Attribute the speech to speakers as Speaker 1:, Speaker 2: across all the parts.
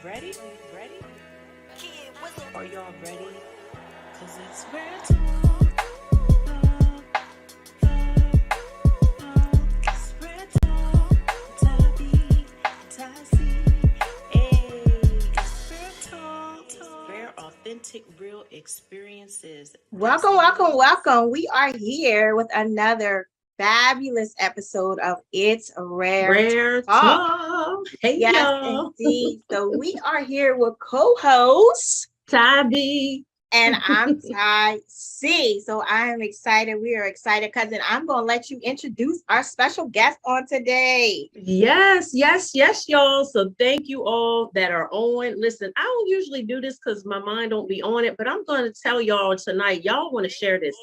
Speaker 1: Ready? Ready? Are y'all ready? Cause it's real talk. It's real talk. Tabby, Tassie. Hey, it's real talk. Rare, authentic, real experiences.
Speaker 2: Welcome, welcome, welcome. We are here with another fabulous episode of It's Rare
Speaker 3: Rare
Speaker 2: Talk.
Speaker 3: talk. Hey
Speaker 2: Yes,
Speaker 3: y'all.
Speaker 2: indeed. So we are here with co-host,
Speaker 3: Tabby.
Speaker 2: and I'm Ty C. So I am excited. We are excited, cousin. I'm going to let you introduce our special guest on today.
Speaker 3: Yes, y'all. So thank you all that are on. Listen, I don't usually do this because my mind don't be on it, but I'm going to tell y'all tonight. Y'all want to share this.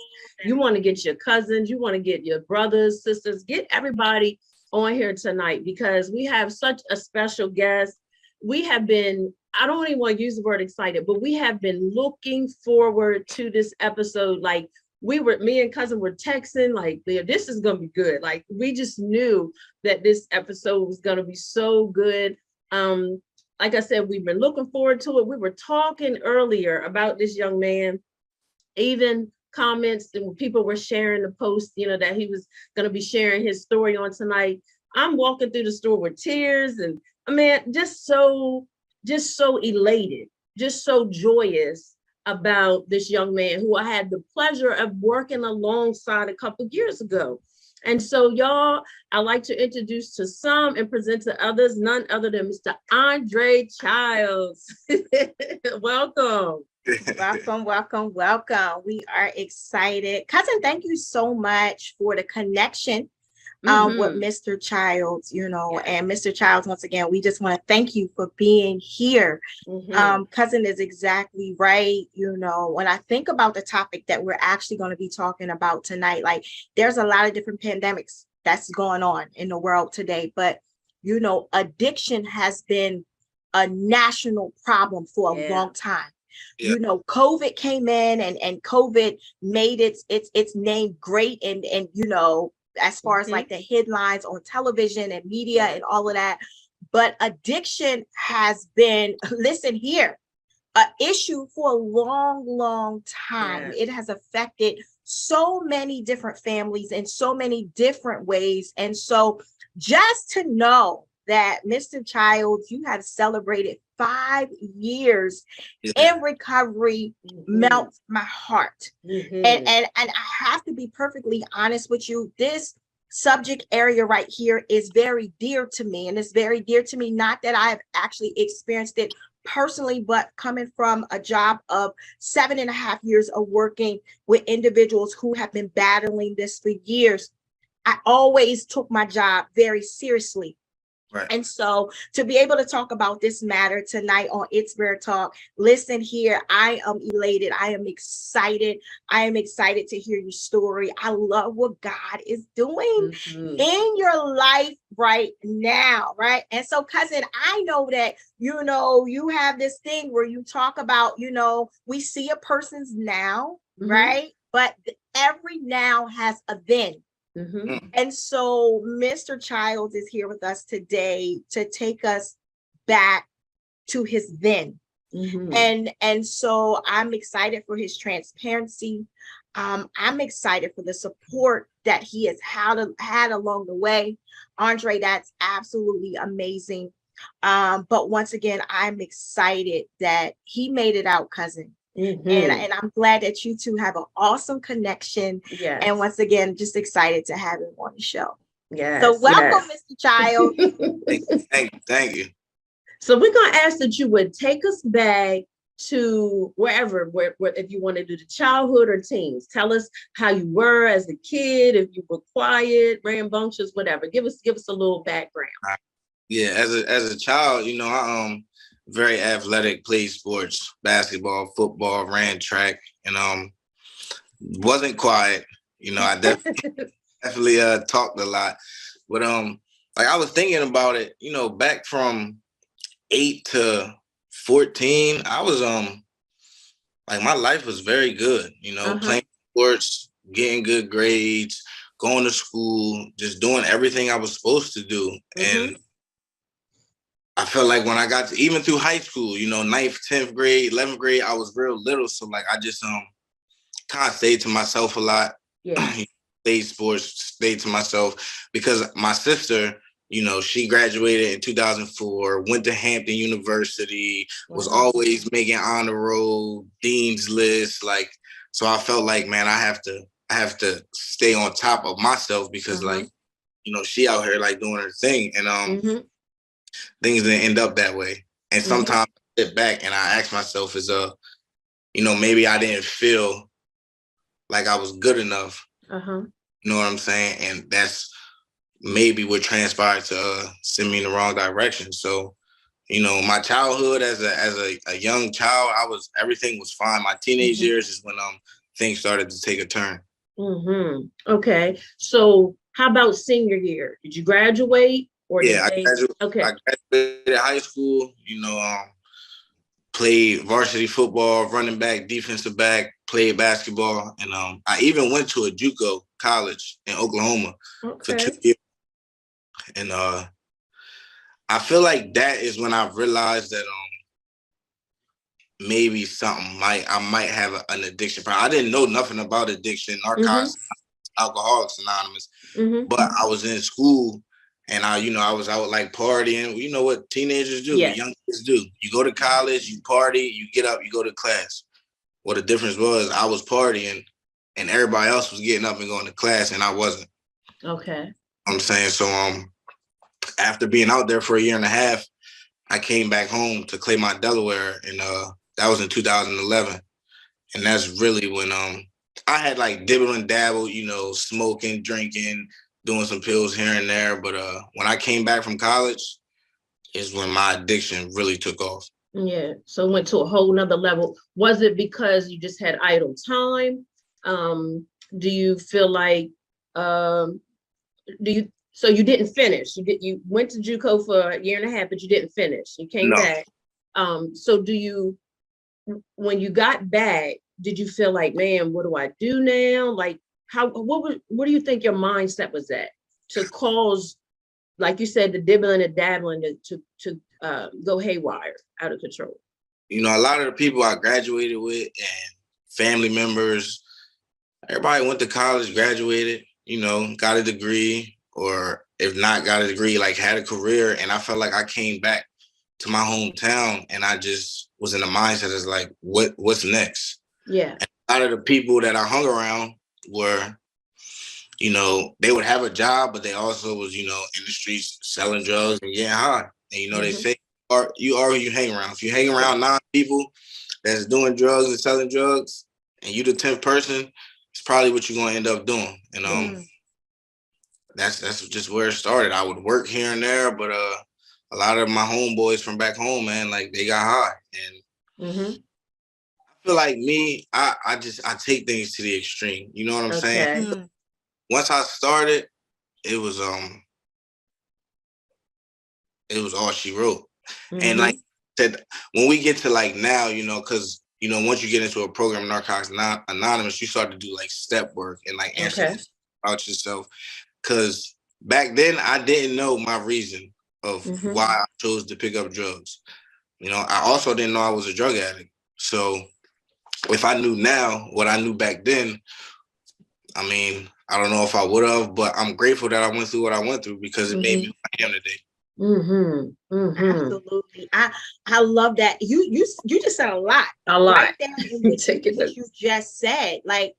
Speaker 3: You want to get your cousins, you want to get your brothers, sisters, get everybody on here tonight because we have such a special guest. We have been, I don't even want to use the word excited, but we have been looking forward to this episode. Like me and cousin were texting, like, this is going to be good. Like, we just knew that this episode was going to be so good. Like I said, we've been looking forward to it. We were talking earlier about this young man, even comments and people were sharing the post, that he was going to be sharing his story on tonight. I'm walking through the store with tears and I mean, just so elated, just so joyous about this young man who I had the pleasure of working alongside a couple of years ago. And so, y'all, I like to introduce to some and present to others, none other than Mr. Andre Childs. Welcome.
Speaker 2: Welcome, welcome, welcome. We are excited. Cousin, thank you so much for the connection with Mr. Childs, and Mr. Childs, once again, we just want to thank you for being here. Cousin is exactly right. When I think about the topic that we're actually going to be talking about tonight, like there's a lot of different pandemics that's going on in the world today, but addiction has been a national problem for a long time. Yeah. COVID came in and COVID made its name great and as far as like the headlines on television and media and all of that. But addiction has been, listen here, an issue for a long, long time. It has affected so many different families in so many different ways. And so just to know that Mr. Childs, you have celebrated 5 years in recovery melts my heart. And I have to be perfectly honest with you. This subject area right here is very dear to me. And it's very dear to me, not that I have actually experienced it personally, but coming from a job of 7.5 years of working with individuals who have been battling this for years. I always took my job very seriously. Right. And so to be able to talk about this matter tonight on It's Rare Talk, listen here, I am elated. I am excited. I am excited to hear your story. I love what God is doing in your life right now, right? And so, cousin, I know that, you have this thing where you talk about, we see a person's now, right? But every now has a then. And so Mr. Childs is here with us today to take us back to his then. And so I'm excited for his transparency. I'm excited for the support that he has had along the way. Andre, that's absolutely amazing. But once again, I'm excited that he made it out, cousin. And I'm glad that you two have an awesome connection. Yes. And once again, just excited to have him on the show. Yes. So welcome, Mr. Childs.
Speaker 4: Thank you.
Speaker 3: So we're going to ask that you would take us back to wherever, if you want to do the childhood or teens. Tell us how you were as a kid, if you were quiet, rambunctious, whatever. Give us a little background.
Speaker 4: Yeah, as a child, I very athletic, played sports, basketball, football, ran track, and wasn't quiet. I definitely talked a lot. But like I was thinking about it, back from 8 to 14, I was like my life was very good, playing sports, getting good grades, going to school, just doing everything I was supposed to do. And I felt like when I got to, even through high school, you know, 9th, 10th grade, 11th grade, I was real little. So like I just kind of stayed to myself a lot.
Speaker 3: Yeah.
Speaker 4: Played sports, stayed to myself because my sister, you know, she graduated in 2004, went to Hampton University, was always making honor roll, dean's list. Like, so I felt like, man, I have to stay on top of myself because like, you know, she out here like doing her thing, and things didn't end up that way. And sometimes I sit back and I ask myself, you know, maybe I didn't feel like I was good enough. You know what I'm saying? And that's maybe what transpired to send me in the wrong direction. So, you know, my childhood as a young child, everything was fine. My teenage years is when things started to take a turn.
Speaker 3: Okay. So how about senior year? Did you graduate or
Speaker 4: I graduated high school, you know, played varsity football, running back, defensive back, played basketball, and I even went to a JUCO college in Oklahoma for 2 years. And I feel like that is when I realized that maybe I might have an addiction problem. I didn't know nothing about addiction, narcotics, Alcoholics Anonymous, but I was in school and I was out like partying. You know what teenagers do, young kids do. You go to college, you party, you get up, you go to class. Well, the difference was I was partying and everybody else was getting up and going to class and I wasn't.
Speaker 3: Okay.
Speaker 4: I'm saying, so after being out there for a year and a half, I came back home to Claymont, Delaware, and that was in 2011. And that's really when I had like dibble and dabble, you know, smoking, drinking, doing some pills here and there. But when I came back from college is when my addiction really took off.
Speaker 3: Yeah. So it went to a whole nother level. Was it because you just had idle time? Do you feel like, so you didn't finish? You went to JUCO for a year and a half, but you didn't finish. You came back. So when you got back, did you feel like, man, what do I do now? Like, what do you think your mindset was at to cause, like you said, the dibbling and dabbling to go haywire, out of control?
Speaker 4: You know, a lot of the people I graduated with and family members, everybody went to college, graduated, you know, got a degree, or if not got a degree, like had a career. And I felt like I came back to my hometown and I just was in the mindset as like, what's next?
Speaker 3: Yeah.
Speaker 4: And a lot of the people that I hung around were, you know, they would have a job, but they also was, you know, in the streets selling drugs and getting high. And, you know, they say, you are who you hang around. If you hang around 9 people that's doing drugs and selling drugs, and you the 10th person, it's probably what you're going to end up doing. And that's just where it started. I would work here and there, but a lot of my homeboys from back home, man, like they got high. And I feel like me, I take things to the extreme. You know what I'm saying? Once I started, it was all she wrote. And like I said, when we get to like now, you know, because you know, once you get into a program, Narcotics Anonymous, you start to do like step work and like answer about yourself. Because back then I didn't know my reason of why I chose to pick up drugs. You know, I also didn't know I was a drug addict. So if I knew now what I knew back then, I mean, I don't know if I would have, but I'm grateful that I went through what I went through because it made me who I am today.
Speaker 2: Absolutely. I love that. You just said a lot. Right there in what you just said. Like,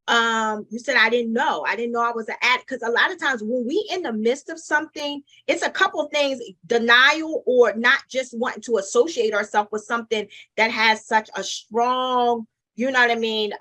Speaker 2: you said, I didn't know I was an addict. Because a lot of times when we in the midst of something, it's a couple of things: denial, or not just wanting to associate ourselves with something that has such a strong, you know what I mean,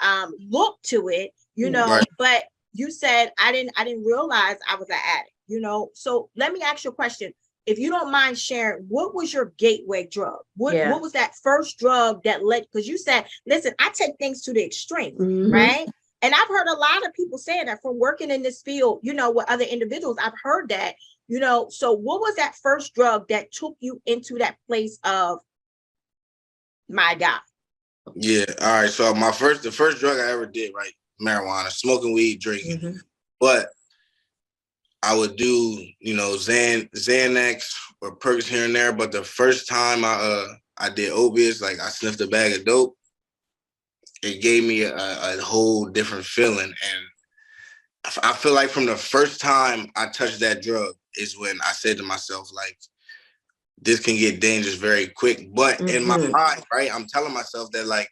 Speaker 2: look to it, you know. But you said, I didn't realize I was an addict, you know. So let me ask you a question. If you don't mind sharing, what was your gateway drug? What was that first drug that led? Because you said, listen, I take things to the extreme, right? And I've heard a lot of people saying that from working in this field, you know, with other individuals. I've heard that, you know. So what was that first drug that took you into that place of, my God?
Speaker 4: Yeah. All right. So the first drug I ever did, right? Marijuana, smoking weed, drinking. But I would do, Xanax or perks here and there. But the first time I did opiates, like I sniffed a bag of dope, it gave me a whole different feeling. And I feel like from the first time I touched that drug is when I said to myself, like, this can get dangerous very quick. But in my mind, right, I'm telling myself that like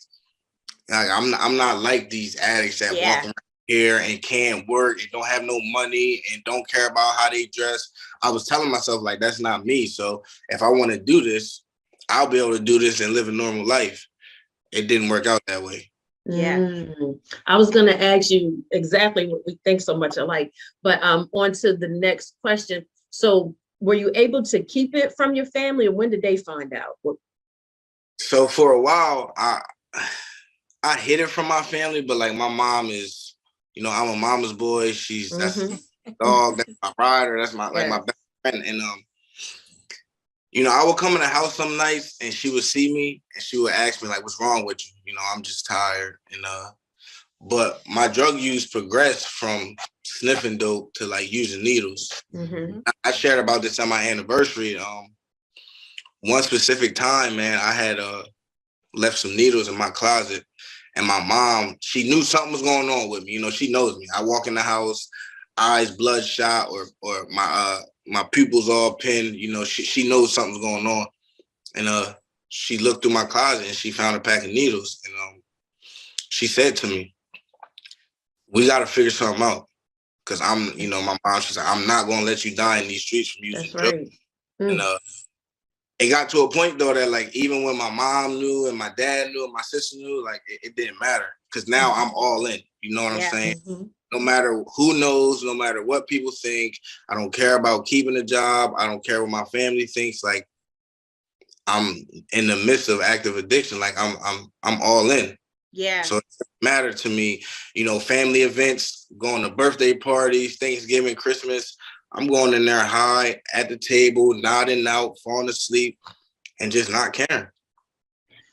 Speaker 4: I'm not like these addicts that walk around here and can't work and don't have no money and don't care about how they dress. I was telling myself like that's not me. So if I want to do this, I'll be able to do this and live a normal life. It didn't work out that way.
Speaker 2: Yeah.
Speaker 3: I was going to ask you exactly what we think so much alike, but on to the next question. So were you able to keep it from your family, or when did they find out?
Speaker 4: So for a while, I hid it from my family, but like my mom is, I'm a mama's boy. That's my dog, that's my rider, that's my my best friend. And I would come in the house some nights and she would see me and she would ask me like, what's wrong with you? I'm just tired. And but my drug use progressed from sniffing dope to like using needles. I shared about this on my anniversary. One specific time, man, I had left some needles in my closet. And my mom, she knew something was going on with me. She knows me. I walk in the house, eyes bloodshot, or my pupils all pinned. She knows something's going on. And she looked through my closet and she found a pack of needles. And she said to me, "We got to figure something out." Because my mom, she's like, "I'm not going to let you die in these streets from using drugs." And it got to a point though that like even when my mom knew and my dad knew and my sister knew, like it didn't matter because now I'm all in. You know what I'm saying? No matter who knows, no matter what people think, I don't care about keeping a job. I don't care what my family thinks. Like I'm in the midst of active addiction. Like I'm all in.
Speaker 2: Yeah.
Speaker 4: So it doesn't matter to me. Family events, going to birthday parties, Thanksgiving, Christmas. I'm going in there high at the table, nodding out, falling asleep, and just not caring.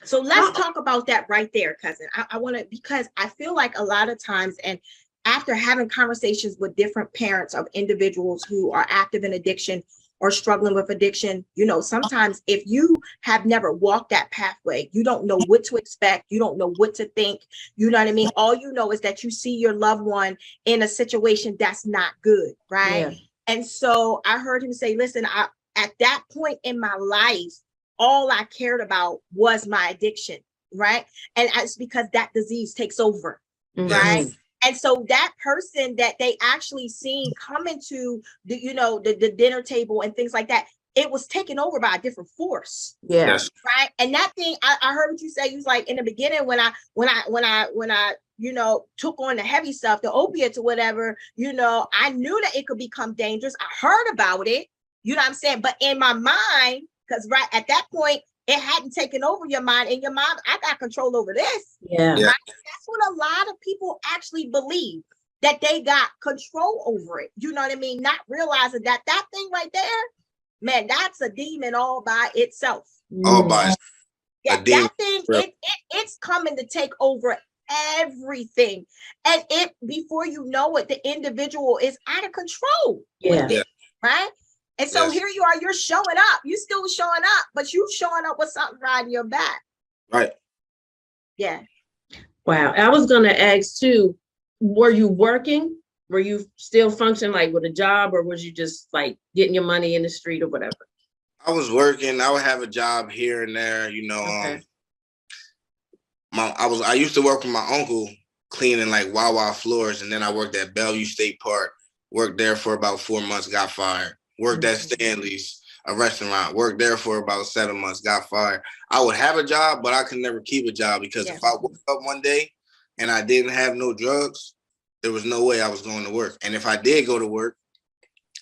Speaker 2: So let's talk about that right there, cousin. I want to, because I feel like a lot of times, and after having conversations with different parents of individuals who are active in addiction or struggling with addiction, sometimes if you have never walked that pathway, you don't know what to expect. You don't know what to think. You know what I mean? All you know is that you see your loved one in a situation that's not good, right? Yeah. And so I heard him say, listen, at that point in my life, all I cared about was my addiction, right? And it's because that disease takes over, right? And so that person that they actually seen come into the dinner table and things like that, it was taken over by a different force.
Speaker 3: Yeah. Yes.
Speaker 2: Right. And that thing, I heard what you say. You was like, in the beginning, when I took on the heavy stuff, the opiates or whatever, I knew that it could become dangerous. I heard about it, you know what I'm saying? But in my mind, because right at that point, it hadn't taken over your mind. In your mind, I got control over this.
Speaker 3: Yeah.
Speaker 2: Right? That's what a lot of people actually believe, that they got control over it. You know what I mean? Not realizing that thing right there, man, that's a demon all by itself.
Speaker 4: All by itself.
Speaker 2: Yeah, that thing, it's coming to take over everything. And before you know it, the individual is out of control with it, right? And so here you are, you're showing up. You still showing up, but you showing up with something riding your back.
Speaker 4: Right.
Speaker 2: Yeah.
Speaker 3: Wow. I was going to ask too, were you working? Were you still functioning like with a job, or was you just like getting your money in the street or whatever?
Speaker 4: I was working. I would have a job here and there, Okay. I used to work with my uncle cleaning like Wawa floors, and then I worked at Bellevue State Park. Worked there for about 4 months, got fired. Worked at Stanley's, a restaurant. Worked there for about 7 months, got fired. I would have a job, but I could never keep a job because if I woke up one day and I didn't have no drugs, there was no way I was going to work. And if I did go to work,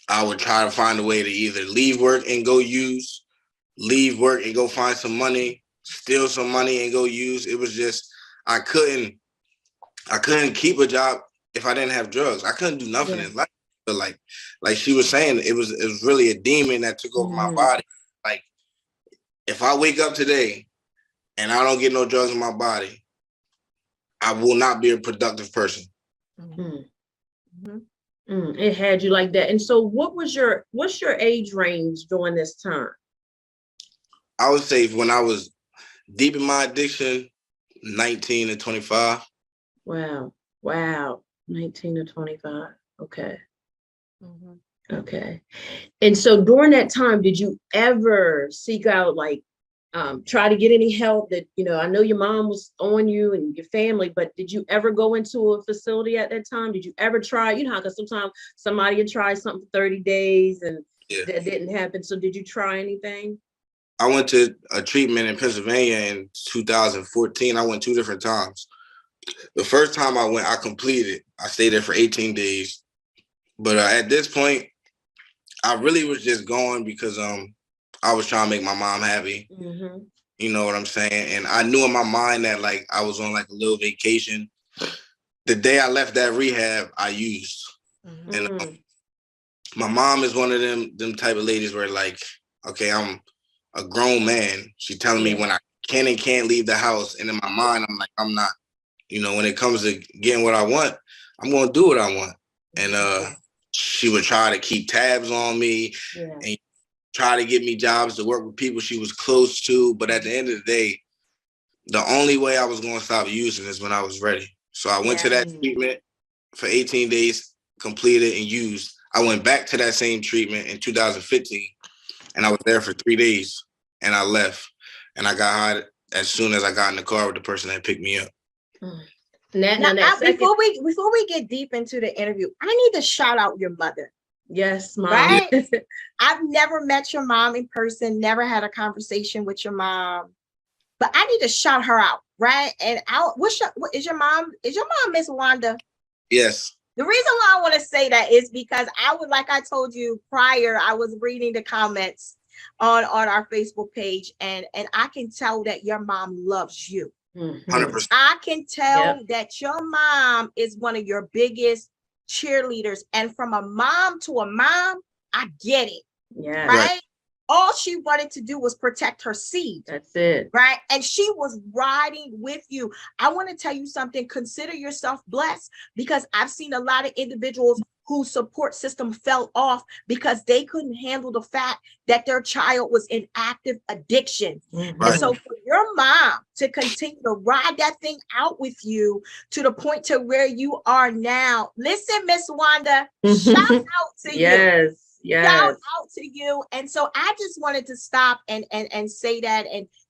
Speaker 4: I would try to find a way to either leave work and go use, leave work and go find some money, steal some money and go use. It was just, I couldn't keep a job if I didn't have drugs. I couldn't do nothing in life. But like she was saying, it was really a demon that took over my body. Like if I wake up today and I don't get no drugs in my body, I will not be a productive person.
Speaker 3: It had you like that. And so what's your age range during this time?
Speaker 4: I would say when I was deep in my addiction, 19 to 25.
Speaker 3: Wow. Wow. 19 to 25. Okay.
Speaker 2: Mhm.
Speaker 3: Okay. And so during that time, did you ever seek out like try to get any help that, I know your mom was on you and your family, but did you ever go into a facility at that time? Did you ever try, how, because sometimes somebody would try something for 30 days and that didn't happen. So did you try anything?
Speaker 4: I went to a treatment in Pennsylvania in 2014. I went 2 different times. The first time I went, I completed. I stayed there for 18 days. But at this point, I really was just going because I was trying to make my mom happy.
Speaker 3: Mm-hmm.
Speaker 4: You know what I'm saying? And I knew in my mind that like I was on like a little vacation. The day I left that rehab, I used.
Speaker 2: Mhm.
Speaker 4: And my mom is one of them type of ladies where like, okay, I'm a grown man. She telling me when I can and can't leave the house. And in my mind, I'm like, I'm not. When it comes to getting what I want, I'm going to do what I want. And she would try to keep tabs on me and try to get me jobs to work with people she was close to. But at the end of the day, the only way I was going to stop using is when I was ready. So I went to that treatment for 18 days, completed and used. I went back to that same treatment in 2015, and I was there for 3 days, and I left. And I got high as soon as I got in the car with the person that picked me up.
Speaker 2: Before we get deep into the interview, I need to shout out your mother.
Speaker 3: Yes, Mom.
Speaker 2: Right? I've never met your mom in person, never had a conversation with your mom, but I need to shout her out, right? And is your mom Miss Wanda?
Speaker 4: Yes.
Speaker 2: The reason why I want to say that is because like I told you prior, I was reading the comments on our Facebook page, and I can tell that your mom loves you.
Speaker 4: 100%.
Speaker 2: I can tell that your mom is one of your biggest cheerleaders. And from a mom to a mom, I get it.
Speaker 3: Yeah.
Speaker 2: Right? All she wanted to do was protect her seed.
Speaker 3: That's it.
Speaker 2: Right? And she was riding with you. I want to tell you something. Consider yourself blessed, because I've seen a lot of individuals whose support system fell off because they couldn't handle the fact that their child was in active addiction.
Speaker 3: Mm-hmm.
Speaker 2: And so for your mom to continue to ride that thing out with you to the point to where you are now, listen, Miss Wanda, shout out to you. Shout out to you. And so I just wanted to stop and say that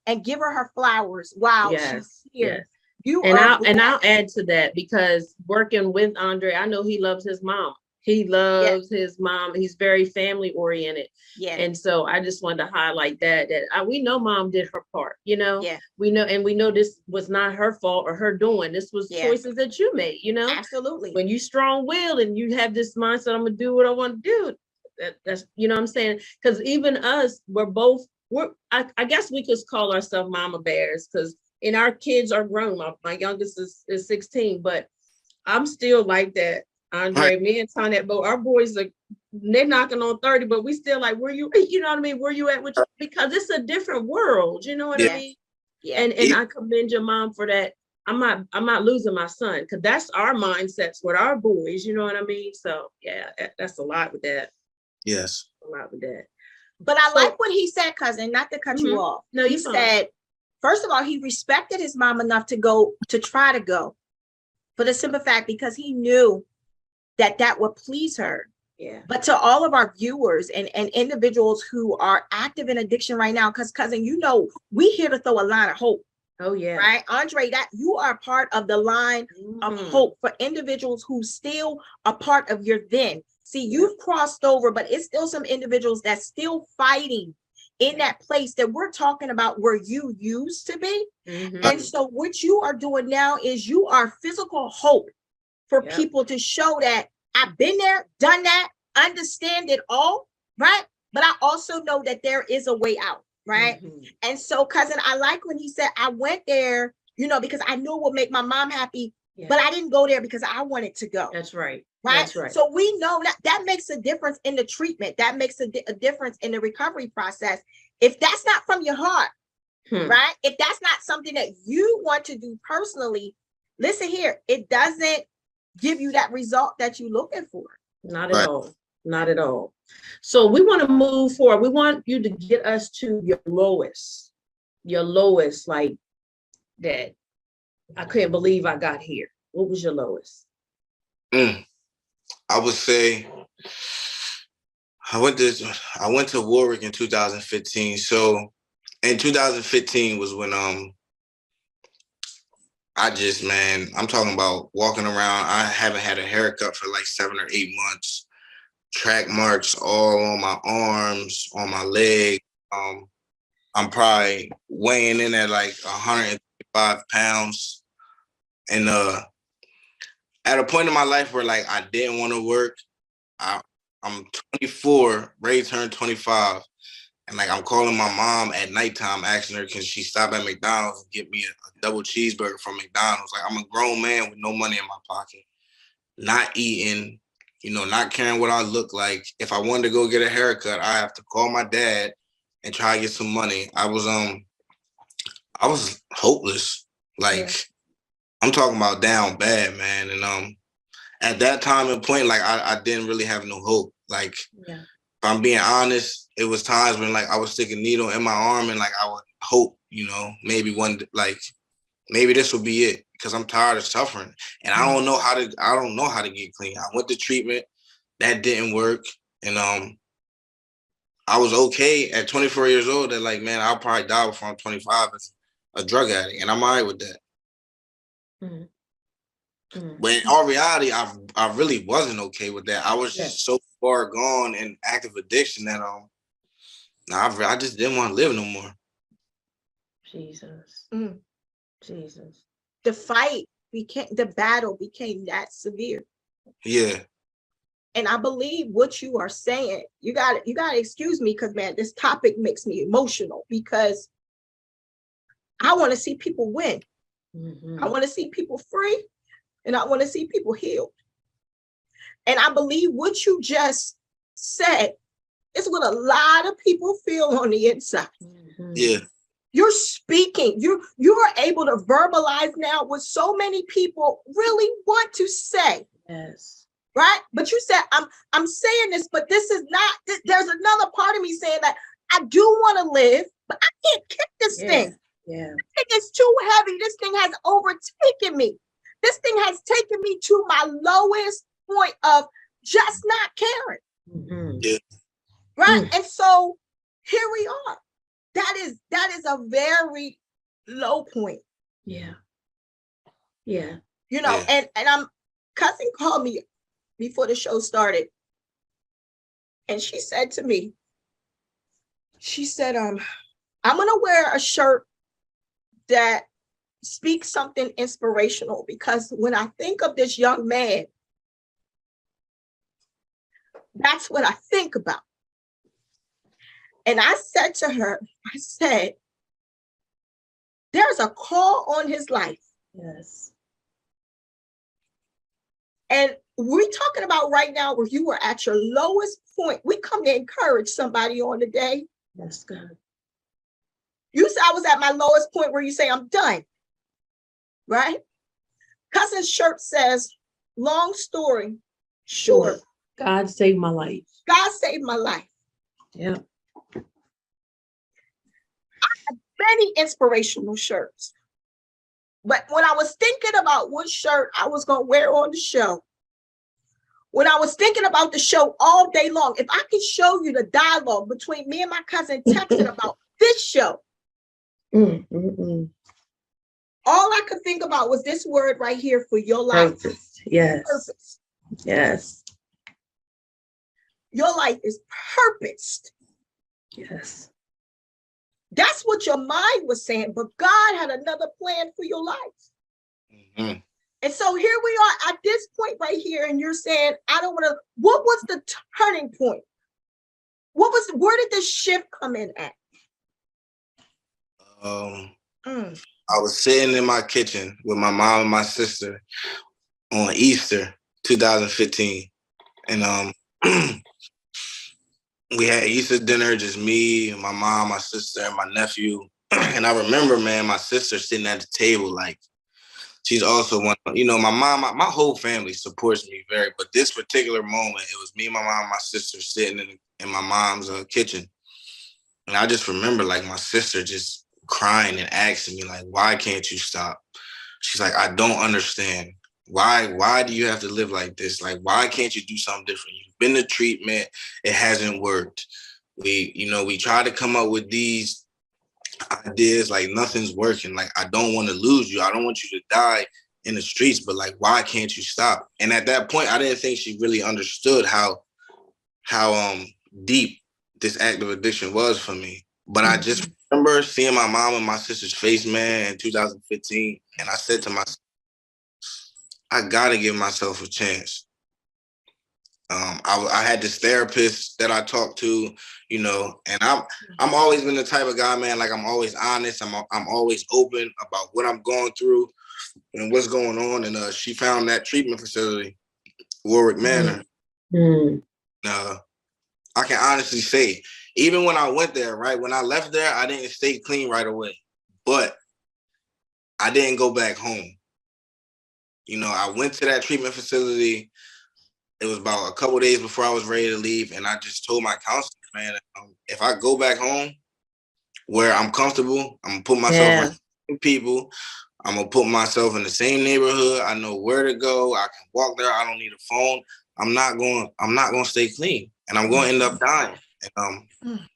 Speaker 2: and give her flowers. Wow. She's here.
Speaker 3: I'll add to that, because working with Andre, I know he loves his mom. He loves his mom. He's very family oriented.
Speaker 2: Yeah.
Speaker 3: And so I just wanted to highlight that we know mom did her part, we know this was not her fault or her doing. This was choices that you made,
Speaker 2: Absolutely.
Speaker 3: When you strong-willed and you have this mindset, I'm going to do what I want to do. That's, what I'm saying? Because even us, I guess we could call ourselves mama bears, because our kids are grown. My youngest is 16, but I'm still like that. Andre, me and Tonette, our boys they're knocking on 30, but we still like, where you, you know what I mean? Where you at? Because it's a different world, you know what I mean? Yeah. And I commend your mom for that. I'm not losing my son, because that's our mindsets with our boys, you know what I mean? So yeah, that's a lot with that.
Speaker 4: Yes.
Speaker 3: A lot with that.
Speaker 2: But I like what he said, cousin, not to cut you off.
Speaker 3: No,
Speaker 2: he said, first of all, he respected his mom enough to try to go, for the simple fact because he knew that would please her.
Speaker 3: Yeah.
Speaker 2: But to all of our viewers and individuals who are active in addiction right now, because cousin, we here to throw a line of hope.
Speaker 3: Oh yeah.
Speaker 2: Right, Andre, that you are part of the line of hope for individuals who still are part of your then. See, you've crossed over, but it's still some individuals that's still fighting in that place that we're talking about where you used to be. And so what you are doing now is you are physical hope for people to show that I've been there, done that, understand it all, right? But I also know that there is a way out, right? And so, cousin, I like when he said, I went there, because I knew it would make my mom happy, but I didn't go there because I wanted to go.
Speaker 3: That's right.
Speaker 2: Right.
Speaker 3: That's right.
Speaker 2: So we know that makes a difference in the treatment. That makes a difference in the recovery process. If that's not from your heart, right? If that's not something that you want to do personally, listen here, it doesn't give you that result that you're looking for.
Speaker 3: Not at all. Not at all. So we want to move forward. We want you to get us to your lowest, like that. I couldn't believe I got here. What was your lowest?
Speaker 4: I would say I went to Warwick in 2015. So in 2015 was when I'm talking about walking around. I haven't had a haircut for like 7 or 8 months. Track marks all on my arms, on my leg. I'm probably weighing in at like 105 pounds. And at a point in my life where like I didn't want to work, I'm 24, ready to turn 25. And like I'm calling my mom at nighttime, asking her, can she stop at McDonald's and get me a double cheeseburger from McDonald's? Like I'm a grown man with no money in my pocket, not eating, not caring what I look like. If I wanted to go get a haircut, I have to call my dad and try to get some money. I was hopeless. Like I'm talking about down bad, man. And at that time and point, like I didn't really have no hope. Like if I'm being honest, it was times when like I would stick a needle in my arm and like I would hope, maybe maybe this will be it, because I'm tired of suffering and I don't know how to get clean. I went to treatment, that didn't work, and I was okay at 24 years old. That like, man, I'll probably die before I'm 25 as a drug addict, and I'm all right with that. But in all reality, I really wasn't okay with that. I was just so far gone in active addiction that I just didn't want to live no more.
Speaker 3: Jesus. Jesus.
Speaker 2: The battle became that severe.
Speaker 4: Yeah.
Speaker 2: And I believe what you are saying, you gotta excuse me, because man, this topic makes me emotional, because I want to see people win. I want to see people free, and I want to see people healed. And I believe what you just said is what a lot of people feel on the inside.
Speaker 4: Yeah.
Speaker 2: You're speaking, you are able to verbalize now what so many people really want to say.
Speaker 3: Yes.
Speaker 2: Right? But you said, I'm saying this, but this is not, there's another part of me saying that I do want to live, but I can't kick this thing.
Speaker 3: Yeah.
Speaker 2: This thing is too heavy. This thing has overtaken me. This thing has taken me to my lowest point of just not caring.
Speaker 4: Yeah.
Speaker 2: Right? And so here we are. That is a very low point.
Speaker 3: Yeah. Yeah.
Speaker 2: And cousin called me before the show started. And she said to me, I'm going to wear a shirt that speaks something inspirational, because when I think of this young man, that's what I think about. And I said to her, there's a call on his life.
Speaker 3: Yes.
Speaker 2: And we're talking about right now where you were at your lowest point. We come to encourage somebody on the day.
Speaker 3: That's good.
Speaker 2: You said I was at my lowest point where you say I'm done. Right? Cousin's shirt says, long story short.
Speaker 3: God saved my life.
Speaker 2: God saved my life.
Speaker 3: Yeah.
Speaker 2: I have many inspirational shirts. But when I was thinking about what shirt I was going to wear on the show, when I was thinking about the show all day long, if I could show you the dialogue between me and my cousin texting about this show, all I could think about was this word right here for your life.
Speaker 3: Purpose. Yes.
Speaker 2: Purpose.
Speaker 3: Yes.
Speaker 2: Your life is purposed.
Speaker 3: Yes.
Speaker 2: That's what your mind was saying, but God had another plan for your life. And so here we are at this point right here, and you're saying, I don't want to. What was the turning point? Where did this shift come in at?
Speaker 4: I was sitting in my kitchen with my mom and my sister on Easter 2015. And we had Easter dinner, just me, my mom, my sister, and my nephew. And I remember, man, my sister sitting at the table, like she's also one. You know, my mom, my whole family supports me very. But this particular moment, it was me, my mom, and my sister sitting in my mom's kitchen, and I just remember like my sister just crying and asking me like, "Why can't you stop?" She's like, "I don't understand. Why do you have to live like this? Like, why can't you do something different? You've been to treatment, it hasn't worked. We try to come up with these ideas, like nothing's working. Like, I don't want to lose you. I don't want you to die in the streets, but like, why can't you stop?" And at that point, I didn't think she really understood how deep this active addiction was for me. But I just remember seeing my mom and my sister's face, man, in 2015, and I said to myself, I gotta give myself a chance. I had this therapist that I talked to, you know, and I'm always been the type of guy, man. Like, I'm always honest. I'm always open about what I'm going through and what's going on. And she found that treatment facility, Warwick Manor. I can honestly say, even when I went there, right, when I left there, I didn't stay clean right away, but I didn't go back home. You know, I went to that treatment facility. It was about a couple of days before I was ready to leave. And I just told my counselor, man, if I go back home where I'm comfortable, I'm going to put myself with people. I'm going to put myself in the same neighborhood. I know where to go. I can walk there. I don't need a phone. I'm not going to stay clean, and I'm going to end up dying. And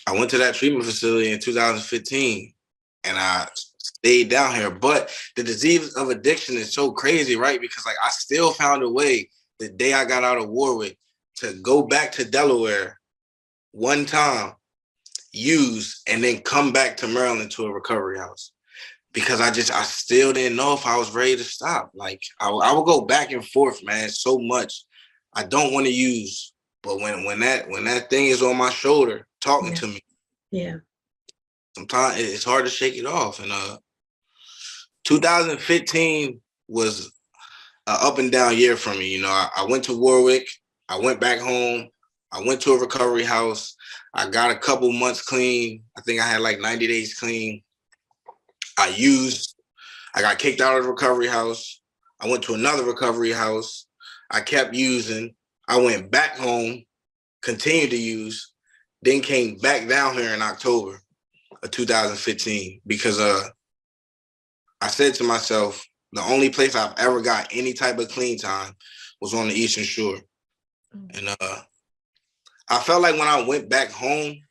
Speaker 4: I went to that treatment facility in 2015, and I stayed down here. But the disease of addiction is so crazy, right? Because like I still found a way the day I got out of Warwick to go back to Delaware one time, use, and then come back to Maryland to a recovery house. Because I still didn't know if I was ready to stop. Like I would go back and forth, man, so much. I don't want to use, but when that thing is on my shoulder talking to me, sometimes it's hard to shake it off. And 2015 was an up and down year for me. You know, I went to Warwick, I went back home, I went to a recovery house, I got a couple months clean. I think I had like 90 days clean. I got kicked out of the recovery house. I went to another recovery house. I kept using. I went back home, continued to use, then came back down here in October of 2015 because I said to myself, the only place I've ever got any type of clean time was on the Eastern Shore. And I felt like when I went back home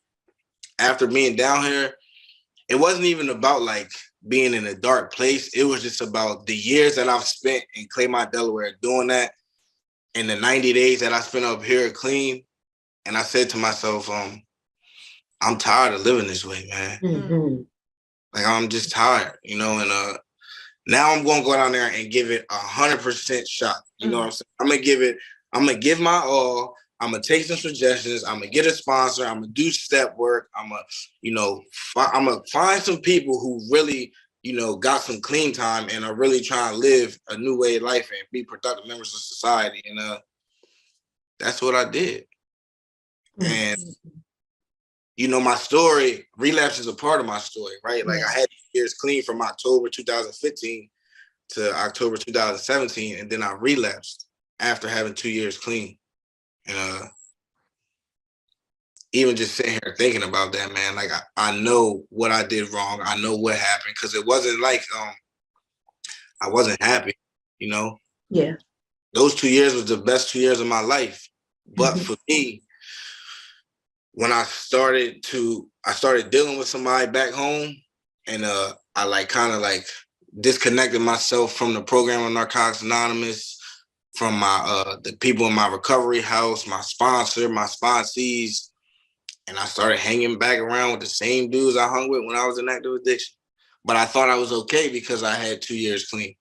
Speaker 4: after being down here, it wasn't even about like being in a dark place. It was just about the years that I've spent in Claymont, Delaware doing that, and the 90 days that I spent up here clean. And I said to myself, I'm tired of living this way, man. Like, I'm just tired, you know, and now I'm going to go down there and give it 100% shot. You know what I'm saying? I'm going to give my all. I'm going to take some suggestions. I'm going to get a sponsor. I'm going to do step work. I'm going to find some people who really, you know, got some clean time and are really trying to live a new way of life and be productive members of society. And that's what I did. And, you know, my story, relapse is a part of my story, right? Like I had years clean from October 2015 to October 2017, and then I relapsed after having 2 years clean. And even just sitting here thinking about that, man, like I know what I did wrong. I know what happened, because it wasn't like I wasn't happy, you know?
Speaker 3: Yeah.
Speaker 4: Those 2 years was the best 2 years of my life. But for me, when I started dealing with somebody back home, and I like kind of like disconnected myself from the program of Narcotics Anonymous, from my the people in my recovery house, my sponsor, my sponsees, and I started hanging back around with the same dudes I hung with when I was in active addiction. But I thought I was okay because I had 2 years clean.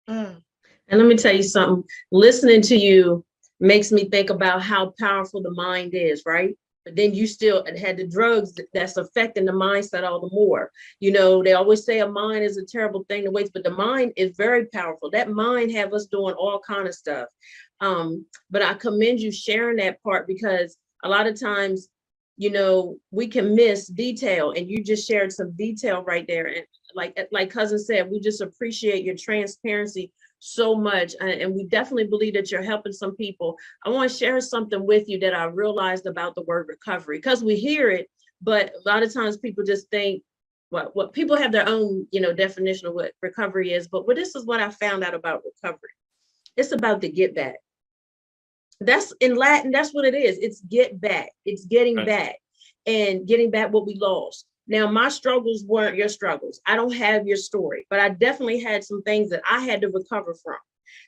Speaker 3: And let me tell you something. Listening to you makes me think about how powerful the mind is, right? But then you still had the drugs that's affecting the mindset all the more. You know, they always say a mind is a terrible thing to waste, but the mind is very powerful. That mind have us doing all kind of stuff. But I commend you sharing that part, because a lot of times you know, we can miss detail, and you just shared some detail right there. And like cousin said, we just appreciate your transparency so much. And we definitely believe that you're helping some people. I want to share something with you that I realized about the word recovery, because we hear it, but a lot of times people just think what people have their own, you know, definition of what recovery is. But this is what I found out about recovery. It's about the get back. That's in Latin, that's what it is. It's get back. It's getting back and getting back what we lost. Now, my struggles weren't your struggles. I don't have your story, but I definitely had some things that I had to recover from.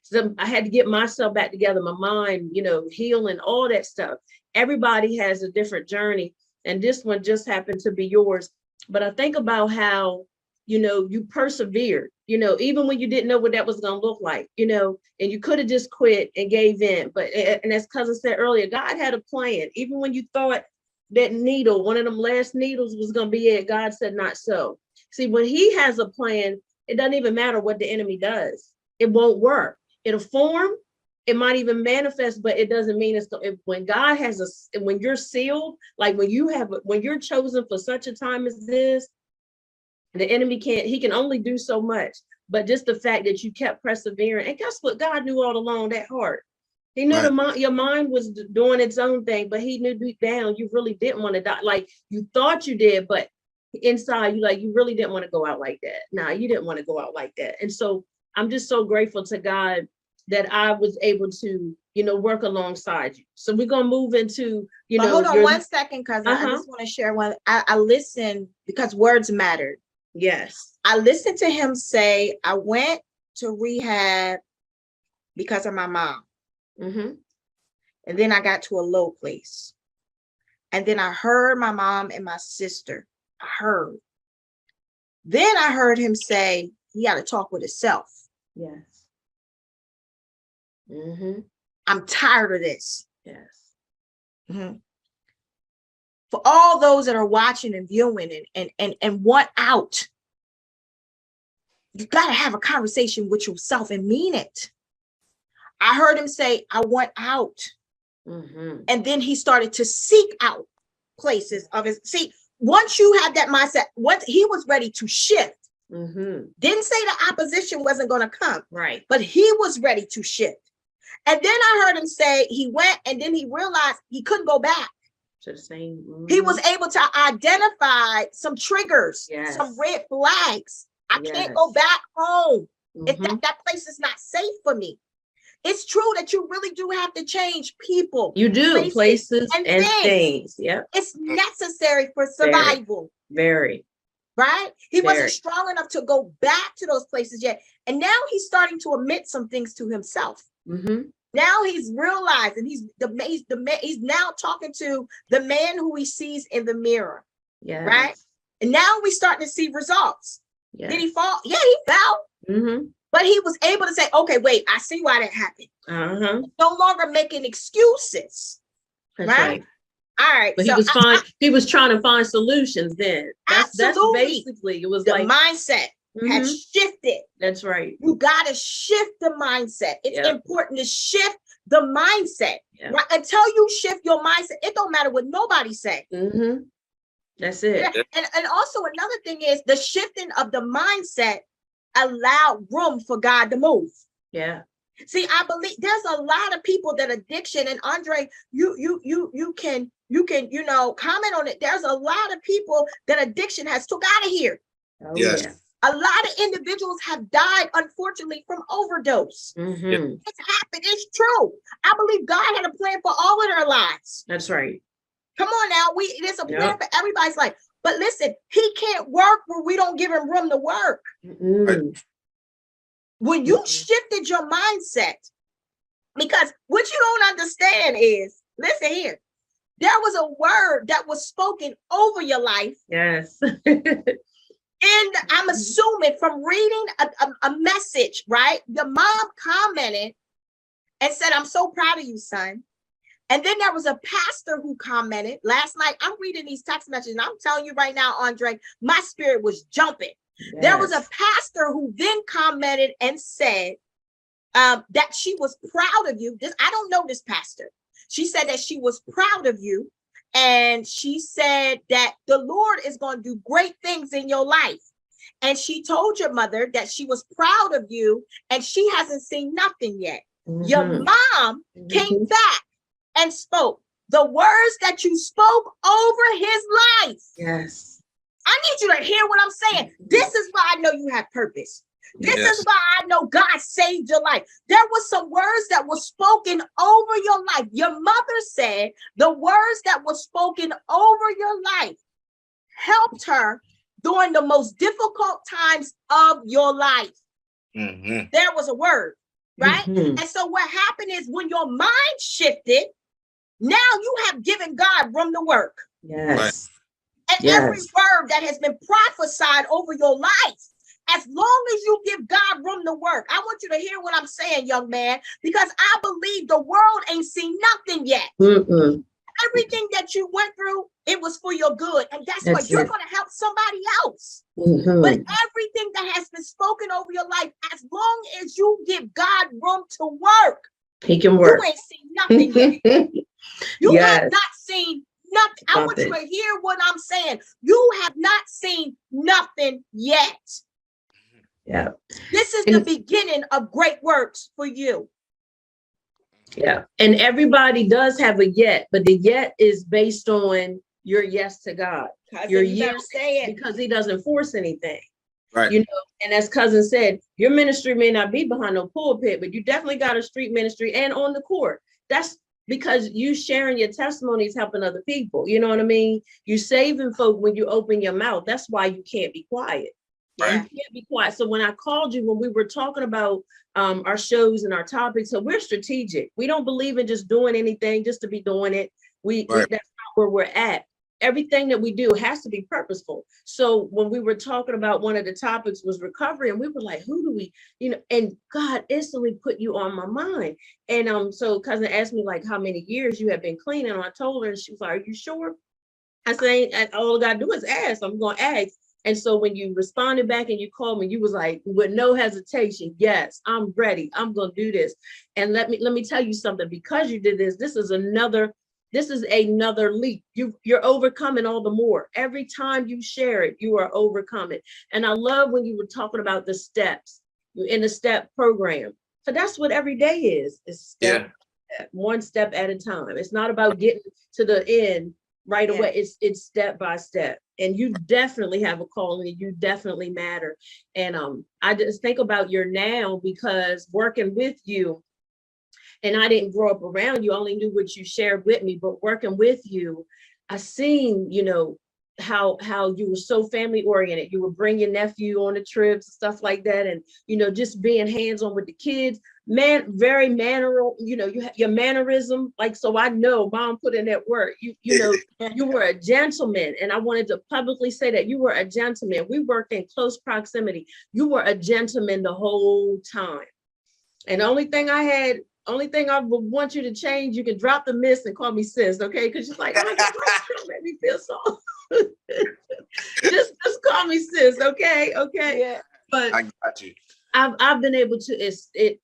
Speaker 3: So I had to get myself back together, my mind, you know, healing, all that stuff. Everybody has a different journey, and this one just happened to be yours. But I think about how, you know, you persevered, you know, even when you didn't know what that was going to look like, you know, and you could have just quit and gave in. But, and as cousin said earlier, God had a plan. Even when you thought that needle, one of them last needles was going to be it, God said, not so. See, when he has a plan, it doesn't even matter what the enemy does. It won't work. It'll form. It might even manifest, but it doesn't mean it's when God has when you're sealed, like when you're chosen for such a time as this, the enemy he can only do so much. But just the fact that you kept persevering, and guess what? God knew all along that heart. He knew your mind was doing its own thing, but he knew deep down you really didn't want to die. Like you thought you did, but inside you really didn't want to go out like that. Nah, you didn't want to go out like that. And so I'm just so grateful to God that I was able to, you know, work alongside you. So we're gonna move into, you know.
Speaker 2: Hold on 1 second, cousin. I just want to share one. I listened because words mattered.
Speaker 3: Yes.
Speaker 2: I listened to him say, I went to rehab because of my mom.
Speaker 3: Mm-hmm.
Speaker 2: And then I got to a low place. And then I heard my mom and my sister. I heard. Then I heard him say he got to talk with himself.
Speaker 3: Yes. Mm-hmm.
Speaker 2: I'm tired of this.
Speaker 3: Yes.
Speaker 2: Mm-hmm. For all those that are watching and viewing and want out, you got to have a conversation with yourself and mean it. I heard him say, I want out.
Speaker 3: Mm-hmm.
Speaker 2: And then he started to seek out places of his. See, once you have that mindset, once he was ready to shift, didn't say the opposition wasn't going to come,
Speaker 3: right?
Speaker 2: But he was ready to shift. And then I heard him say he went, and then he realized he couldn't go back.
Speaker 3: To the same.
Speaker 2: He was able to identify some triggers,
Speaker 3: yes.
Speaker 2: some red flags. I can't go back home. If that place is not safe for me. It's true that you really do have to change people.
Speaker 3: You do, places and things. Yeah.
Speaker 2: It's necessary for survival.
Speaker 3: Very.
Speaker 2: Right? He wasn't strong enough to go back to those places yet. And now he's starting to admit some things to himself.
Speaker 3: Mm-hmm.
Speaker 2: Now he's realizing he's now talking to the man who he sees in the mirror.
Speaker 3: Yeah.
Speaker 2: Right? And now we're starting to see results.
Speaker 3: Yes.
Speaker 2: Did he fall? Yeah, he fell.
Speaker 3: Mm-hmm.
Speaker 2: But he was able to say, okay, wait, I see why that happened. No longer making excuses.
Speaker 3: That's right.
Speaker 2: All right.
Speaker 3: But so he was trying to find solutions then. That's basically, it was
Speaker 2: the
Speaker 3: like
Speaker 2: mindset has shifted.
Speaker 3: That's right.
Speaker 2: You got to shift the mindset. It's important to shift the mindset.
Speaker 3: Yep.
Speaker 2: Right? Until you shift your mindset, it don't matter what nobody say.
Speaker 3: Mm-hmm. That's it.
Speaker 2: And also another thing is the shifting of the mindset allowed room for God to move.
Speaker 3: Yeah.
Speaker 2: See, I believe there's a lot of people that addiction, and Andre, you can, you know, comment on it. There's a lot of people that addiction has took out of here.
Speaker 3: Oh, yes. Yeah.
Speaker 2: A lot of individuals have died, unfortunately, from overdose.
Speaker 3: Mm-hmm.
Speaker 2: It's happened. It's true. I believe God had a plan for all of their lives.
Speaker 3: That's right.
Speaker 2: Come on now. There's a plan for everybody's life. But listen, he can't work where we don't give him room to work.
Speaker 3: Mm-hmm.
Speaker 2: When you shifted your mindset, because what you don't understand is, listen here, there was a word that was spoken over your life.
Speaker 3: Yes.
Speaker 2: And I'm assuming from reading a message, right? The mom commented and said, I'm so proud of you, son. And then there was a pastor who commented last night. I'm reading these text messages, and I'm telling you right now, Andre, my spirit was jumping. Yes. There was a pastor who then commented and said that she was proud of you. I don't know this pastor. She said that she was proud of you And she said that the Lord is going to do great things in your life. And she told your mother that she was proud of you and she hasn't seen nothing yet. Your mom came back and spoke the words that you spoke over his life.
Speaker 3: Yes.
Speaker 2: I need you to hear what I'm saying. This is why I know you have purpose. This is why I know God saved your life. There were some words that were spoken over your life. Your mother said the words that were spoken over your life helped her during the most difficult times of your life. There was a word, right? And so what happened is when your mind shifted, now you have given God room to work.
Speaker 3: Yes.
Speaker 2: And every word that has been prophesied over your life, as long as you give God room to work, I want you to hear what I'm saying, young man, because I believe the world ain't seen nothing yet. Everything that you went through, it was for your good. And that's what you're going to help somebody else. But everything that has been spoken over your life, as long as you give God room to work,
Speaker 3: he can work.
Speaker 2: You ain't seen nothing yet. You have not seen nothing. I want you to hear what I'm saying. You have not seen nothing yet.
Speaker 3: Yeah.
Speaker 2: This is the beginning of great works for you.
Speaker 3: Yeah. And everybody does have a yet, but the yet is based on your yes to God. Your yes, because he doesn't force anything.
Speaker 4: Right.
Speaker 3: You know, and as cousin said, your ministry may not be behind no pulpit, but you definitely got a street ministry and on the court. That's because you sharing your testimonies, helping other people. You know what I mean? You saving folk when you open your mouth. That's why you can't be quiet.
Speaker 4: Right.
Speaker 3: You can't be quiet. So when I called you, when we were talking about our shows and our topics, so we're strategic. We don't believe in just doing anything just to be doing it. That's not where we're at. Everything that we do has to be purposeful. So when we were talking about one of the topics was recovery, and we were like, who do we, you know, and God instantly put you on my mind. And so cousin asked me like how many years you have been clean. And I told her, and she was like, are you sure? I said, all I gotta do is ask. I'm gonna ask. And so when you responded back and you called me, you was like, with no hesitation, yes, I'm ready. I'm gonna do this. And let me tell you something, because you did this, this is another leap. You're overcoming all the more. Every time you share it, you are overcoming. And I love when you were talking about the steps in the step program. So that's what every day is. It's one step at a time. It's not about getting to the end right away. It's step by step. And you definitely have a calling, and you definitely matter. And I just think about your now, because working with you, and I didn't grow up around you, only knew what you shared with me, but working with you, I seen, you know, how you were so family oriented. You would bring your nephew on the trips and stuff like that. And, you know, just being hands-on with the kids, very manneral, you know, you have your mannerism. Like, so I know mom put in that work. You know, you were a gentleman. And I wanted to publicly say that you were a gentleman. We worked in close proximity. You were a gentleman the whole time. And the only thing I would want you to change, you can drop the miss and call me sis, okay? Because she's like, oh, don't make me feel so. just call me sis, okay? Okay.
Speaker 2: Yeah.
Speaker 3: But
Speaker 4: I got you.
Speaker 3: I've been able to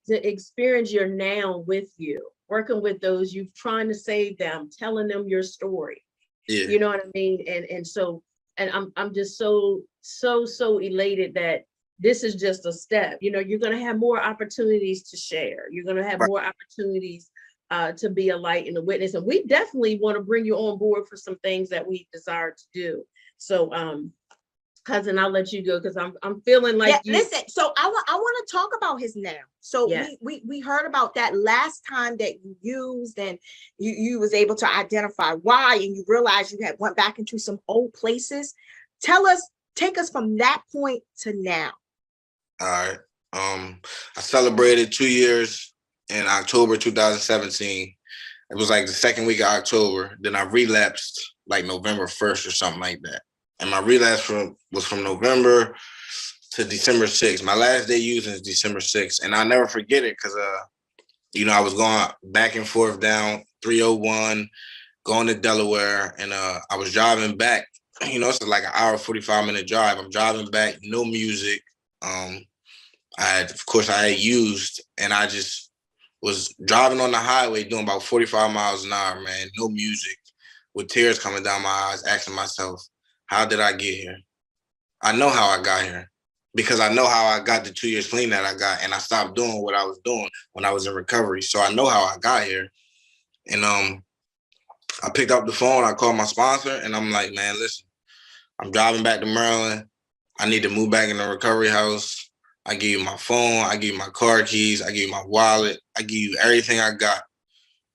Speaker 3: experience your now with you, working with those, you trying to save them, telling them your story.
Speaker 4: Yeah.
Speaker 3: You know what I mean? And so I'm just so elated that this is just a step. You know, you're going to have more opportunities to share. You're going to have more opportunities to be a light and a witness. And we definitely want to bring you on board for some things that we desire to do. So, cousin, I'll let you go, because I'm feeling like
Speaker 2: listen, so I want to talk about his now. So we heard about that last time that you used, and you was able to identify why, and you realized you had went back into some old places. Take us from that point to now.
Speaker 4: All right. I celebrated 2 years in October 2017. It was like the second week of October. Then I relapsed like November 1st or something like that. And my relapse was from November to December 6th. My last day using is December 6th. And I'll never forget it because, you know, I was going back and forth down 301, going to Delaware. And I was driving back. You know, it's like an hour, 45-minute drive. I'm driving back, no music. I had used, and I just was driving on the highway doing about 45 miles an hour, man, no music. with tears coming down my eyes, asking myself, how did I get here? I know how I got here because I know how I got the 2 years clean that I got, and I stopped doing what I was doing when I was in recovery. So I know how I got here. And I picked up the phone, I called my sponsor, and I'm like, man, listen, I'm driving back to Maryland. I need to move back in the recovery house. I give you my phone, I give you my car keys, I give you my wallet, I give you everything I got.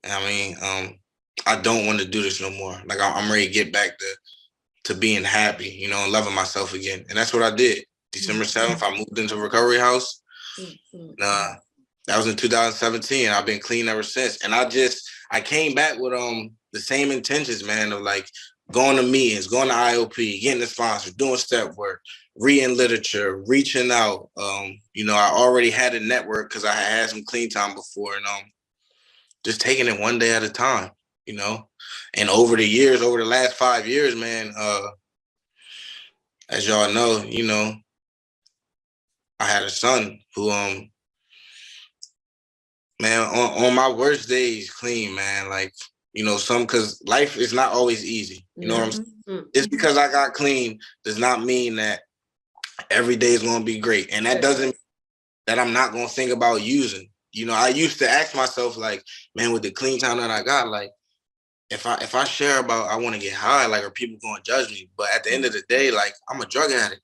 Speaker 4: And I mean, I don't want to do this no more. Like I'm ready to get back to being happy, you know, and loving myself again. And that's what I did. December 7th, I moved into recovery house. That was in 2017. I've been clean ever since. And I came back with the same intentions, man, of like going to meetings, going to IOP, getting a sponsor, doing step work, reading literature, reaching out. You know, I already had a network because I had some clean time before, and just taking it one day at a time, you know. And over the years, over the last 5 years, man, as y'all know, you know, I had a son who, man, on my worst days, clean, man, like, you know, because life is not always easy. You know what I'm saying? Just because I got clean does not mean that every day is going to be great. And that doesn't mean that I'm not going to think about using. You know, I used to ask myself, like, man, with the clean time that I got, like, if I share about I want to get high, like, are people going to judge me? But at the end of the day, like, I'm a drug addict.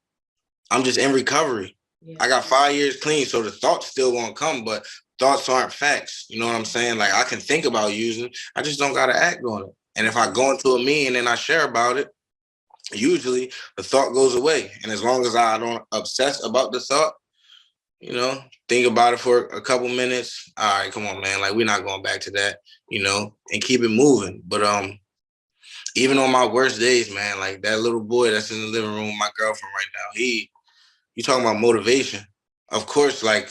Speaker 4: I'm just in recovery. Yeah. I got 5 years clean, so the thoughts still won't come, but thoughts aren't facts. You know what I'm saying? Like, I can think about using, I just don't got to act on it. And if I go into a meeting and I share about it, usually the thought goes away. And as long as I don't obsess about the thought, you know, think about it for a couple minutes. All right, come on, man. Like, we're not going back to that, you know, and keep it moving. But even on my worst days, man, like that little boy that's in the living room with my girlfriend right now, you talking about motivation. Of course, like,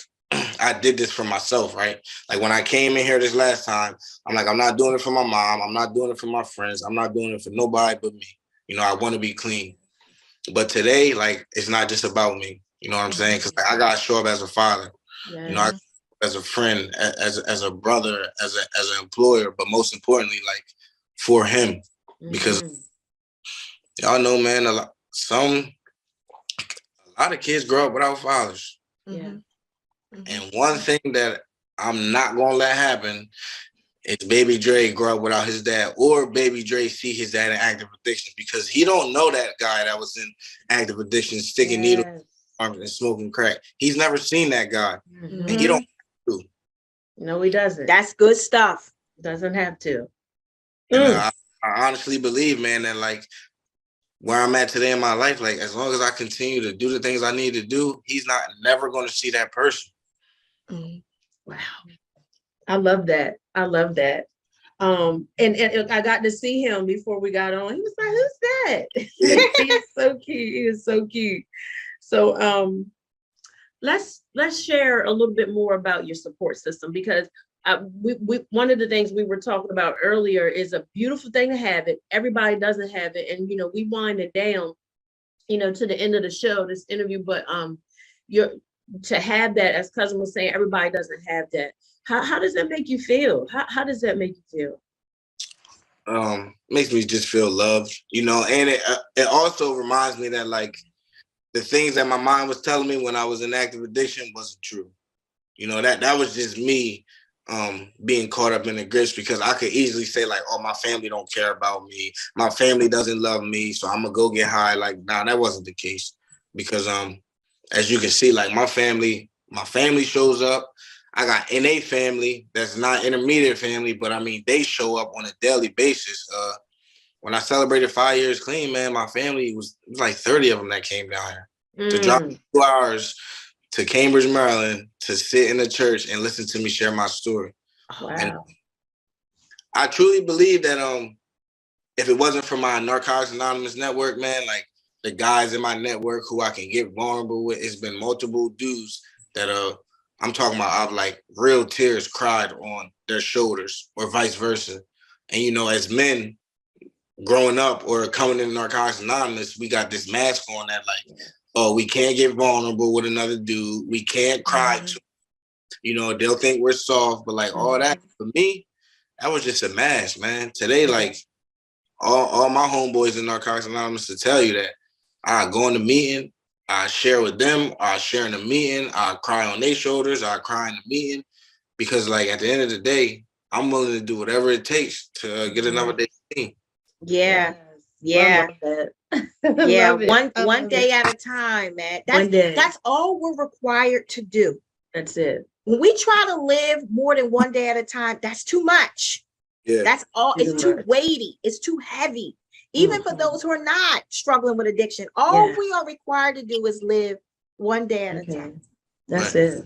Speaker 4: I did this for myself, right? Like, when I came in here this last time, I'm like, I'm not doing it for my mom. I'm not doing it for my friends. I'm not doing it for nobody but me. You know, I want to be clean. But today, like, it's not just about me. You know what I'm saying? Because like, I got to show up as a father, you know, as a friend, as a brother, as an employer, but most importantly, like, for him. Because y'all know, man, a lot of kids grow up without fathers.
Speaker 3: Yeah.
Speaker 4: And one thing that I'm not going to let happen is Baby Dre grow up without his dad, or Baby Dre see his dad in active addiction, because he don't know that guy that was in active addiction, sticking needles and smoking crack. He's never seen that guy. And he don't have to.
Speaker 3: No, he doesn't.
Speaker 2: That's good stuff.
Speaker 3: Doesn't have to.
Speaker 4: And I honestly believe, man, that like where I'm at today in my life, like, as long as I continue to do the things I need to do, he's never going to see that person.
Speaker 3: Wow. I love that. I love that. And I got to see him before we got on. He was like, who's that? He's so cute. He is so cute. So let's share a little bit more about your support system, because we one of the things we were talking about earlier is a beautiful thing to have it. Everybody doesn't have it. And, you know, we wind it down, you know, to the end of the show, this interview, but to have that, as Cousin was saying, everybody doesn't have that. How does that make you feel? How does that make you feel?
Speaker 4: Makes me just feel loved, you know, and it also reminds me that, like, the things that my mind was telling me when I was in active addiction wasn't true. You know, that was just me being caught up in the grips, because I could easily say, like, oh, my family don't care about me. My family doesn't love me, so I'm gonna go get high. Like, nah, that wasn't the case, because as you can see, like, my family shows up. I got NA family that's not intermediate family, but I mean, they show up on a daily basis. When I celebrated 5 years clean, man, my family it was like 30 of them that came down here to drive 2 hours to Cambridge, Maryland, to sit in the church and listen to me share my story.
Speaker 3: Wow.
Speaker 4: And I truly believe that if it wasn't for my Narcotics Anonymous network, man, like, the guys in my network who I can get vulnerable with, it's been multiple dudes that I'm talking about, I've like real tears cried on their shoulders, or vice versa. And, you know, as men growing up or coming in Narcotics Anonymous, we got this mask on that, like, oh, we can't get vulnerable with another dude. We can't cry to, you know, they'll think we're soft, but like all that, for me, that was just a mask, man. Today, like, all my homeboys in Narcotics Anonymous to tell you that I go in the meeting, I share with them, I share in the meeting, I cry on their shoulders, I cry in the meeting, because like at the end of the day, I'm willing to do whatever it takes to get another day clean.
Speaker 2: Yeah.
Speaker 3: Yeah.
Speaker 2: Yeah. One day at a time, man. That's all we're required to do.
Speaker 3: That's it.
Speaker 2: When we try to live more than one day at a time, that's too much.
Speaker 4: Yeah.
Speaker 2: That's all. It's too weighty. It's too heavy. Even for those who are not struggling with addiction, all we are required to do is live one day at a time.
Speaker 3: That's it.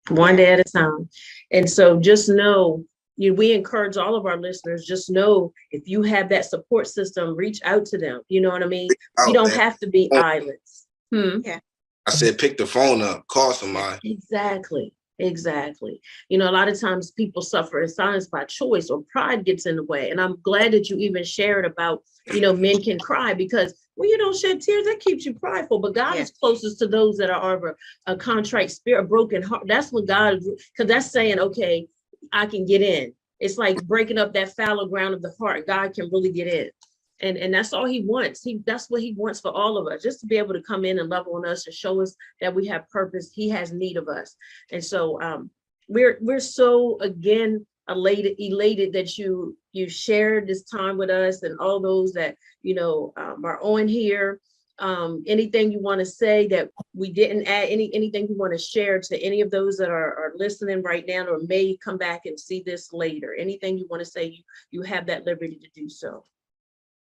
Speaker 3: One day at a time. And so just know, we encourage all of our listeners, just know if you have that support system, reach out to them. You know what I mean? You don't have to be islands.
Speaker 2: Yeah.
Speaker 4: I said, pick the phone up, call somebody.
Speaker 3: Exactly. You know, a lot of times people suffer in silence by choice, or pride gets in the way. And I'm glad that you even shared about, men can cry, because when you don't shed tears, that keeps you prideful. But God is closest to those that are of a contrite spirit, a broken heart. That's what God, because that's saying, okay, I can get in. It's like breaking up that fallow ground of the heart. God can really get in. And that's all he wants. That's what he wants for all of us, just to be able to come in and love on us and show us that we have purpose. He has need of us. And so we're so, again, elated that you shared this time with us, and all those that, are on here. Anything you want to say that we didn't add, anything you want to share to any of those that are listening right now, or may come back and see this later? Anything you want to say, you have that liberty to do so.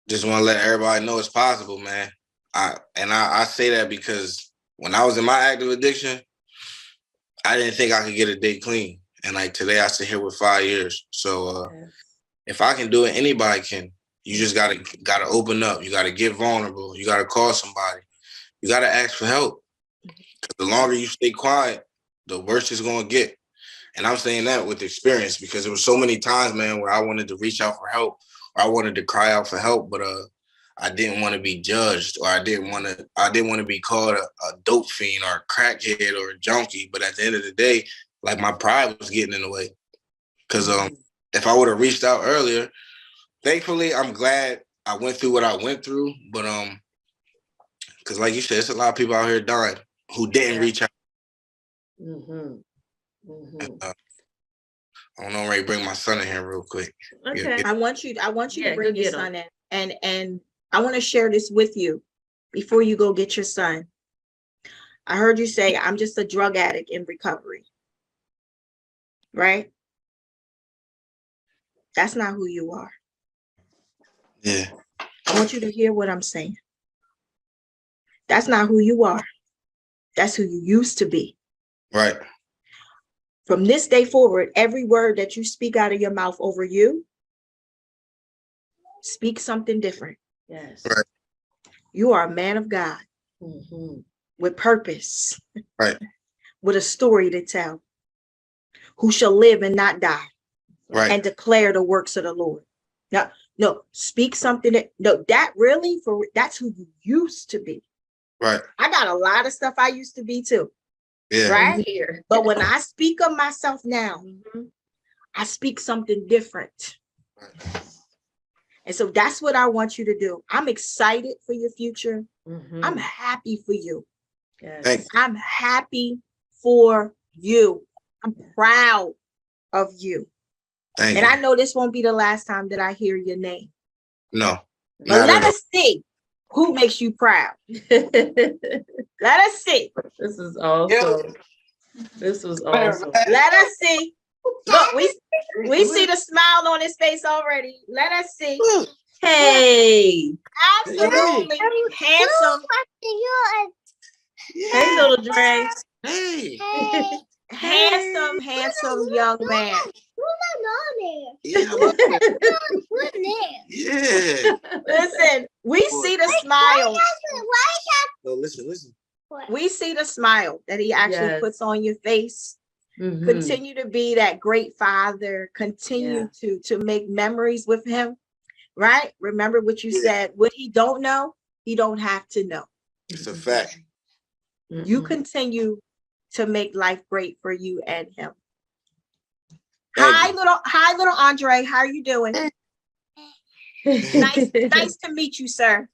Speaker 4: Just want to let everybody know it's possible, man. I say that because when I was in my active addiction, I didn't think I could get a day clean. And like today, I sit here with 5 years. So if I can do it, anybody can. You just gotta open up. You gotta get vulnerable. You gotta call somebody. You gotta ask for help. Because the longer you stay quiet, the worse it's gonna get. And I'm saying that with experience, because there were so many times, man, where I wanted to reach out for help, or I wanted to cry out for help, but I didn't want to be judged, or I didn't want to be called a dope fiend or a crackhead or a junkie. But at the end of the day, like, my pride was getting in the way. Because if I would have reached out earlier, thankfully, I'm glad I went through what I went through. But because like you said, there's a lot of people out here dying who didn't reach out. I don't know, I'm ready to bring my son in here real quick.
Speaker 2: Okay. I want you to bring your son in. And I want to share this with you before you go get your son. I heard you say, I'm just a drug addict in recovery. Right? That's not who you are.
Speaker 4: Yeah.
Speaker 2: I want you to hear what I'm saying. That's not who you are. That's who you used to be.
Speaker 4: Right.
Speaker 2: From this day forward, every word that you speak out of your mouth over you, speak something different.
Speaker 3: Yes.
Speaker 4: Right.
Speaker 2: You are a man of God with purpose.
Speaker 4: Right.
Speaker 2: With a story to tell, who shall live and not die.
Speaker 4: Right.
Speaker 2: And declare the works of the Lord. Now, no, speak something that's who you used to be.
Speaker 4: Right.
Speaker 2: I got a lot of stuff I used to be too.
Speaker 4: Yeah.
Speaker 2: Right. But when I speak of myself now, I speak something different.
Speaker 4: Right.
Speaker 2: And so that's what I want you to do. I'm excited for your future. I'm happy for you.
Speaker 3: Yes.
Speaker 2: I'm happy for you. I'm proud of you.
Speaker 4: Thank
Speaker 2: you.
Speaker 4: I
Speaker 2: know this won't be the last time that I hear your name.
Speaker 4: No.
Speaker 2: But let us see who makes you proud. Let us see.
Speaker 3: This is awesome. This was awesome.
Speaker 2: Let us see. Look, we see the smile on his face already. Let us see.
Speaker 3: Hey.
Speaker 2: Absolutely handsome.
Speaker 3: Hey, little Dre.
Speaker 4: Hey.
Speaker 2: Handsome young man.
Speaker 4: Yeah. Yeah.
Speaker 2: Listen, we see the smile.
Speaker 4: No, listen.
Speaker 2: We see the smile that he actually puts on your face. Continue to be that great father. Continue to make memories with him. Right? Remember what you said. What he don't know, he don't have to know.
Speaker 4: It's a fact.
Speaker 2: You continue to make life great for you and him. Hi, little Andre. How are you doing? Nice to meet you, sir.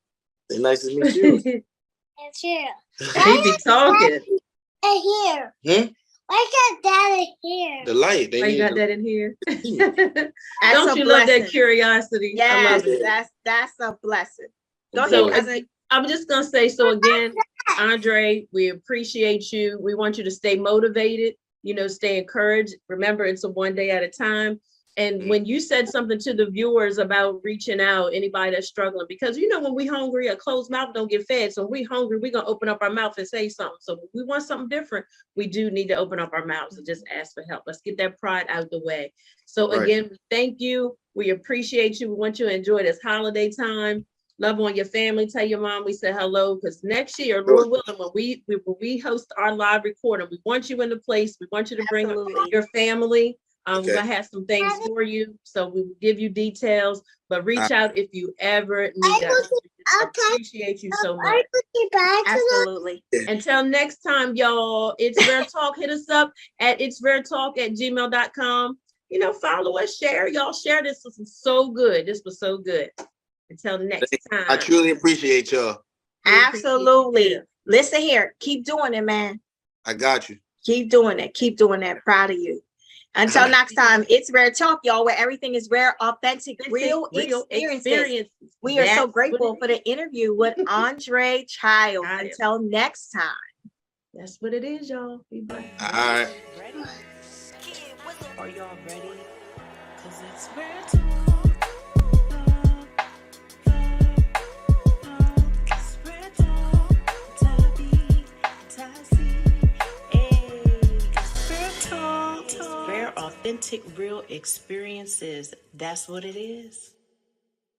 Speaker 4: Nice to meet you.
Speaker 5: It's here.
Speaker 3: He be talking.
Speaker 5: Here.
Speaker 4: Hmm?
Speaker 5: Why got that in here?
Speaker 4: The light. They
Speaker 3: Why you
Speaker 4: need
Speaker 3: got
Speaker 4: the-
Speaker 3: that in here?
Speaker 2: That's
Speaker 3: Don't
Speaker 2: a
Speaker 3: you love that
Speaker 2: blessing.
Speaker 3: curiosity? I
Speaker 2: Yes,
Speaker 3: love it.
Speaker 2: that's a blessing. Go
Speaker 4: So,
Speaker 2: ahead, cousin.
Speaker 3: I'm just gonna say, so again, Andre, we appreciate you. We want you to stay motivated, stay encouraged. Remember, it's a one day at a time. And when you said something to the viewers about reaching out, anybody that's struggling, because when we hungry, a closed mouth don't get fed. So when we hungry, we're gonna open up our mouth and say something. So if we want something different, we do need to open up our mouths and just ask for help. Let's get that pride out of the way. So
Speaker 4: Right.
Speaker 3: again, thank you. We appreciate you. We want you to enjoy this holiday time. Love on your family. Tell your mom we said hello, because next year, Lord willing, when we host our live recording, we want you in the place. We want you to bring
Speaker 2: Absolutely.
Speaker 3: your family. We're
Speaker 4: Okay.
Speaker 3: gonna have some things for you, so we will give you details. But reach out if you ever need us. We appreciate you so much.
Speaker 2: Absolutely.
Speaker 3: Until next time, y'all. It's Rare Talk. Hit us up at itsraretalk@gmail.com. Follow us, share. Y'all share this. This was so good. This was so good. Until next time.
Speaker 4: I truly appreciate y'all.
Speaker 2: Absolutely. Listen here. Keep doing it, man.
Speaker 4: I got you.
Speaker 2: Keep doing it. Keep doing that. Proud of you. Until next time, it's Rare Talk, y'all, where everything is rare, authentic, real experiences. We are so grateful for the interview with Andre Childs. Until next time.
Speaker 3: That's what it is, y'all. Be blessed.
Speaker 4: All right.
Speaker 1: Ready? Are y'all ready? Cause it's Rare Talk. It's Rare Talk. Tabby, Tassie. Hey, it's Rare Talk. Rare, authentic, real experiences. That's what it is.